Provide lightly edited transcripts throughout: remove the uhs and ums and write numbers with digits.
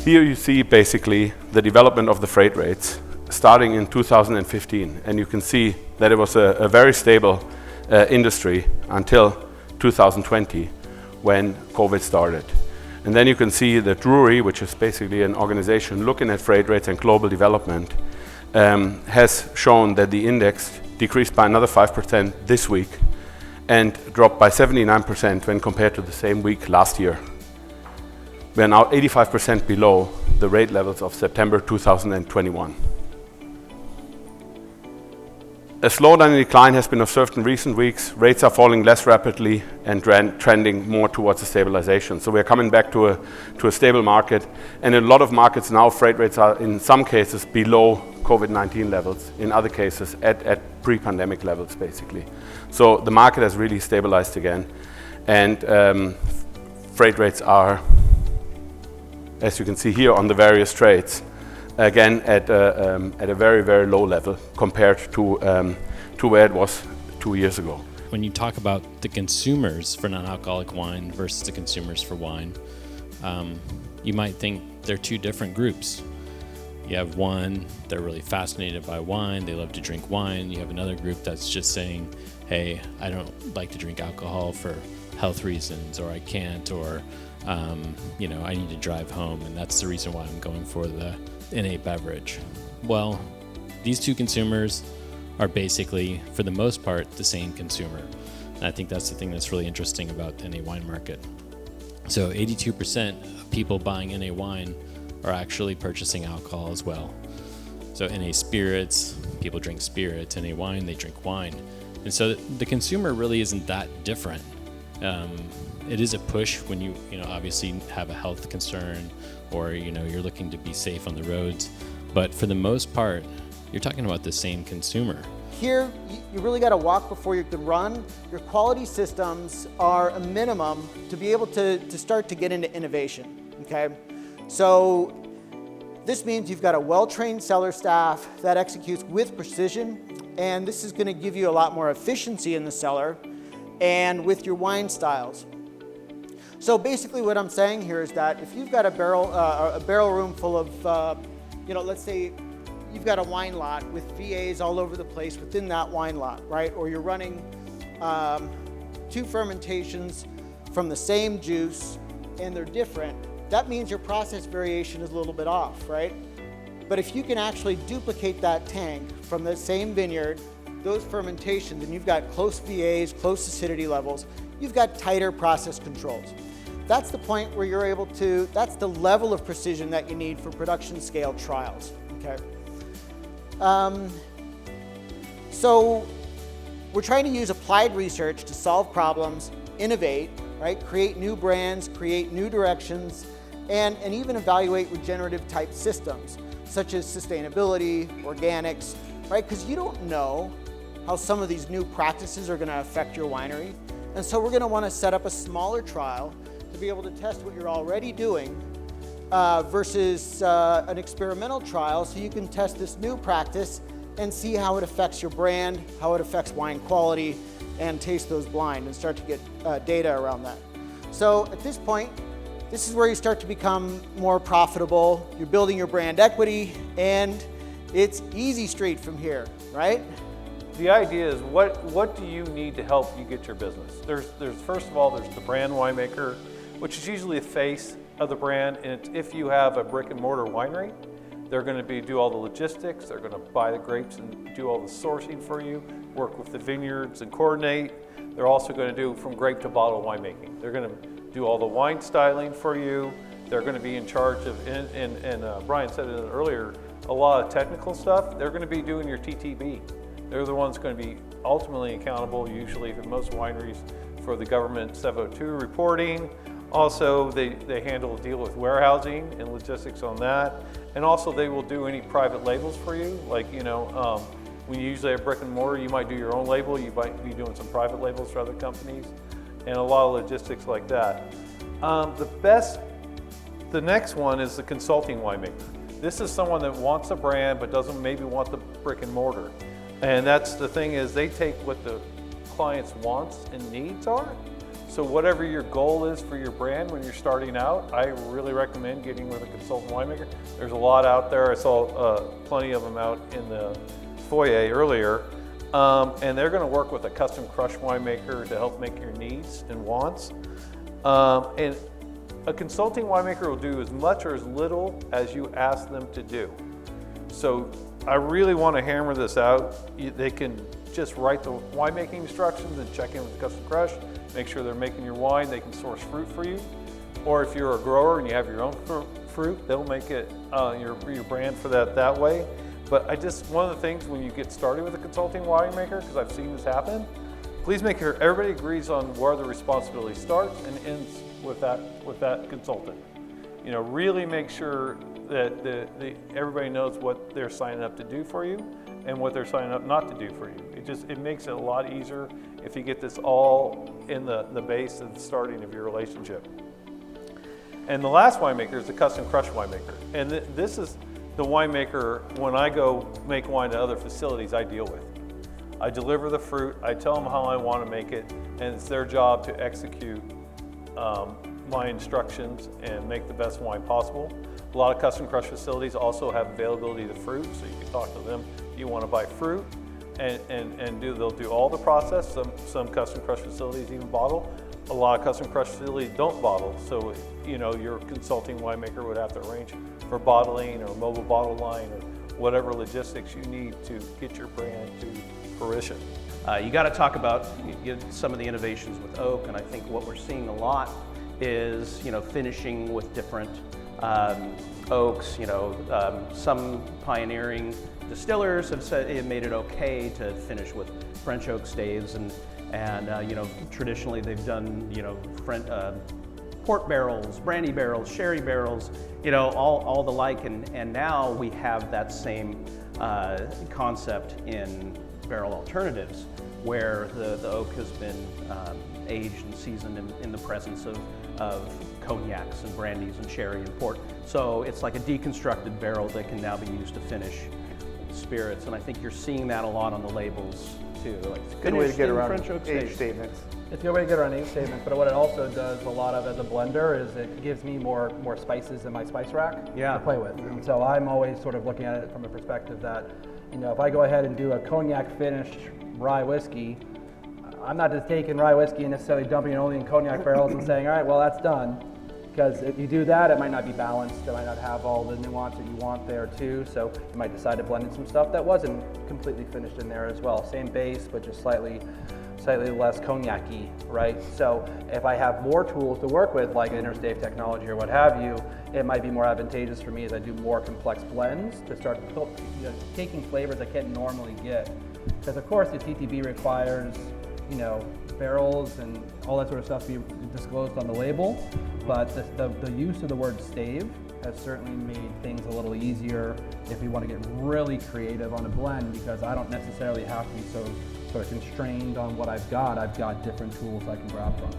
Here you see basically the development of the freight rates starting in 2015, and you can see that it was a very stable industry until 2020 when COVID started. And then you can see that Drury, which is basically an organization looking at freight rates and global development, has shown that the index decreased by another 5% this week and dropped by 79% when compared to the same week last year. We are now 85% below the rate levels of September 2021. A slowdown in decline has been observed in recent weeks. Rates are falling less rapidly and trending more towards a stabilization. So we're coming back to a stable market. And in a lot of markets now, freight rates are in some cases below COVID-19 levels, in other cases at pre-pandemic levels, basically. So the market has really stabilized again. And freight rates are, as you can see here on the various trades, again at a very, very low level compared to where it was 2 years ago. When you talk about the consumers for non-alcoholic wine versus the consumers for wine, you might think they're two different groups. You have one, they're really fascinated by wine, they love to drink wine. You have another group that's just saying, hey, I don't like to drink alcohol for health reasons, or I can't, or I need to drive home, and that's the reason why I'm going for the NA beverage. Well, these two consumers are basically, for the most part, the same consumer. And I think that's the thing that's really interesting about the NA wine market. So 82% of people buying NA wine are actually purchasing alcohol as well. So NA spirits, people drink spirits. NA wine, they drink wine. And so the consumer really isn't that different. It is a push when you obviously have a health concern, or you're looking to be safe on the roads, but for the most part you're talking about the same consumer. Here you really got to walk before you can run. Your quality systems are a minimum to be able to start to get into innovation. Okay, so this means you've got a well-trained cellar staff that executes with precision, and this is going to give you a lot more efficiency in the cellar and with your wine styles. So basically what I'm saying here is that if you've got a barrel room full of, let's say you've got a wine lot with VAs all over the place within that wine lot, right? Or you're running 2 fermentations from the same juice and they're different, that means your process variation is a little bit off, right? But if you can actually duplicate that tank from the same vineyard, those fermentations, and you've got close VAs, close acidity levels, you've got tighter process controls. That's the point where you're able to, that's the level of precision that you need for production scale trials, okay? So we're trying to use applied research to solve problems, innovate, right? Create new brands, create new directions, and even evaluate regenerative type systems, such as sustainability, organics, right? Because you don't know how some of these new practices are going to affect your winery. And so we're going to want to set up a smaller trial to be able to test what you're already doing versus an experimental trial, so you can test this new practice and see how it affects your brand, how it affects wine quality, and taste those blind and start to get data around that. So at this point, this is where you start to become more profitable. You're building your brand equity, and it's easy street from here, right? The idea is what do you need to help you get your business? There's first of all, there's the brand winemaker, which is usually the face of the brand. And if you have a brick and mortar winery, they're going to do all the logistics. They're going to buy the grapes and do all the sourcing for you, work with the vineyards and coordinate. They're also going to do from grape to bottle winemaking. They're going to do all the wine styling for you. They're going to be in charge of, and Brian said it earlier, a lot of technical stuff. They're going to be doing your TTB. They're the ones going to be ultimately accountable, usually for most wineries, for the government 702 reporting. Also, they handle a deal with warehousing and logistics on that. And also they will do any private labels for you. Like, when you usually have brick and mortar, you might do your own label. You might be doing some private labels for other companies and a lot of logistics like that. The next one is the consulting winemaker. This is someone that wants a brand but doesn't maybe want the brick and mortar. And that's the thing, is they take what the client's wants and needs are. So whatever your goal is for your brand when you're starting out, I really recommend getting with a consultant winemaker. There's a lot out there. I saw plenty of them out in the foyer earlier. And they're going to work with a custom crush winemaker to help make your needs and wants. And a consulting winemaker will do as much or as little as you ask them to do. So I really want to hammer this out. They can just write the winemaking instructions and check in with the custom crush, make sure they're making your wine. They can source fruit for you. Or if you're a grower and you have your own fruit, they'll make it your brand for that way. But one of the things when you get started with a consulting winemaker, because I've seen this happen, please make sure everybody agrees on where the responsibility starts and ends with that consultant. You know, really make sure that everybody knows what they're signing up to do for you and what they're signing up not to do for you. It makes it a lot easier if you get this all in the base and the starting of your relationship. And the last winemaker is the custom crush winemaker. And this is the winemaker, when I go make wine at other facilities, I deal with. I deliver the fruit, I tell them how I want to make it, and it's their job to execute my instructions and make the best wine possible. A lot of custom crush facilities also have availability of the fruit, so you can talk to them. You want to buy fruit, and they'll do all the process. Some custom crush facilities even bottle. A lot of custom crush facilities don't bottle, so your consulting winemaker would have to arrange for bottling or mobile bottle line or whatever logistics you need to get your brand to fruition. You got to talk about some of the innovations with oak, and I think what we're seeing a lot is finishing with different oaks. Some pioneering distillers have made it okay to finish with French oak staves, and traditionally they've done port barrels, brandy barrels, sherry barrels, all the like, and now we have that same concept in barrel alternatives, where the oak has been aged and seasoned in the presence of cognacs and brandies and sherry and port. So it's like a deconstructed barrel that can now be used to finish spirits, and I think you're seeing that a lot on the labels too. Like, it's a good way to get around French oak age statements. It's a good way to get around age statements, but what it also does a lot of as a blender is it gives me more spices in my spice rack to play with. And so I'm always sort of looking at it from a perspective that, if I go ahead and do a cognac finished rye whiskey, I'm not just taking rye whiskey and necessarily dumping it only in cognac barrels and saying, all right, well, that's done. Because if you do that, it might not be balanced. It might not have all the nuance that you want there too. So you might decide to blend in some stuff that wasn't completely finished in there as well. Same base, but just slightly less cognac-y, right? So if I have more tools to work with, like interstave technology or what have you, it might be more advantageous for me as I do more complex blends to start taking flavors I can't normally get. Because of course the TTB requires, barrels and all that sort of stuff to be disclosed on the label, but the use of the word stave has certainly made things a little easier if we want to get really creative on a blend, because I don't necessarily have to be so sort of constrained on what I've got. I've got different tools I can grab from.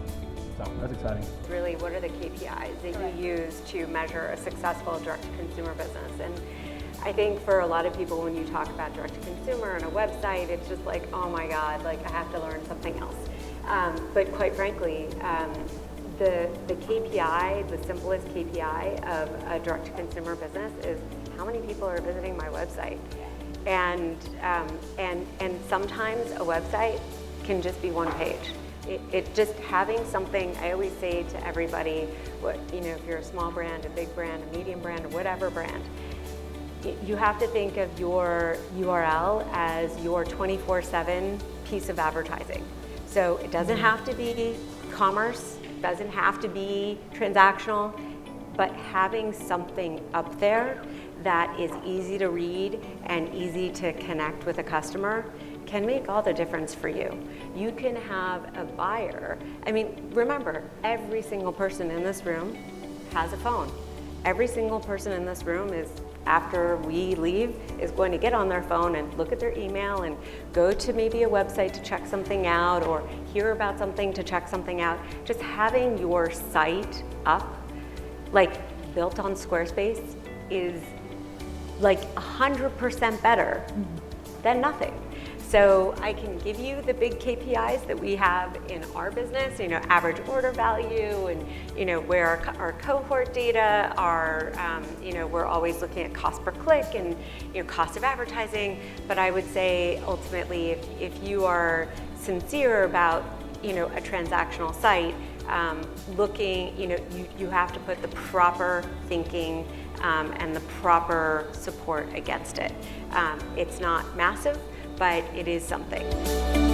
So that's exciting. Really, what are the KPIs that you use to measure a successful direct-to-consumer business? And I think for a lot of people, when you talk about direct-to-consumer and a website, it's just like, oh my God, like I have to learn something else. But quite frankly, the KPI, the simplest KPI of a direct-to-consumer business is how many people are visiting my website. And sometimes a website can just be one page. It just having something, I always say to everybody, if you're a small brand, a big brand, a medium brand, or whatever brand, you have to think of your URL as your 24/7 piece of advertising. So it doesn't have to be commerce, doesn't have to be transactional, but having something up there that is easy to read and easy to connect with a customer can make all the difference for you. You can have a buyer. I mean, remember, every single person in this room has a phone. Every single person in this room is, after we leave, is going to get on their phone and look at their email and go to maybe a website to check something out or hear about something to check something out. Just having your site up, like built on Squarespace, is like 100% better than nothing. So I can give you the big KPIs that we have in our business, average order value, and where our cohort data are, we're always looking at cost per click and cost of advertising. But I would say ultimately, if you are sincere about a transactional site, you have to put the proper thinking and the proper support against it. It's not massive, but it is something.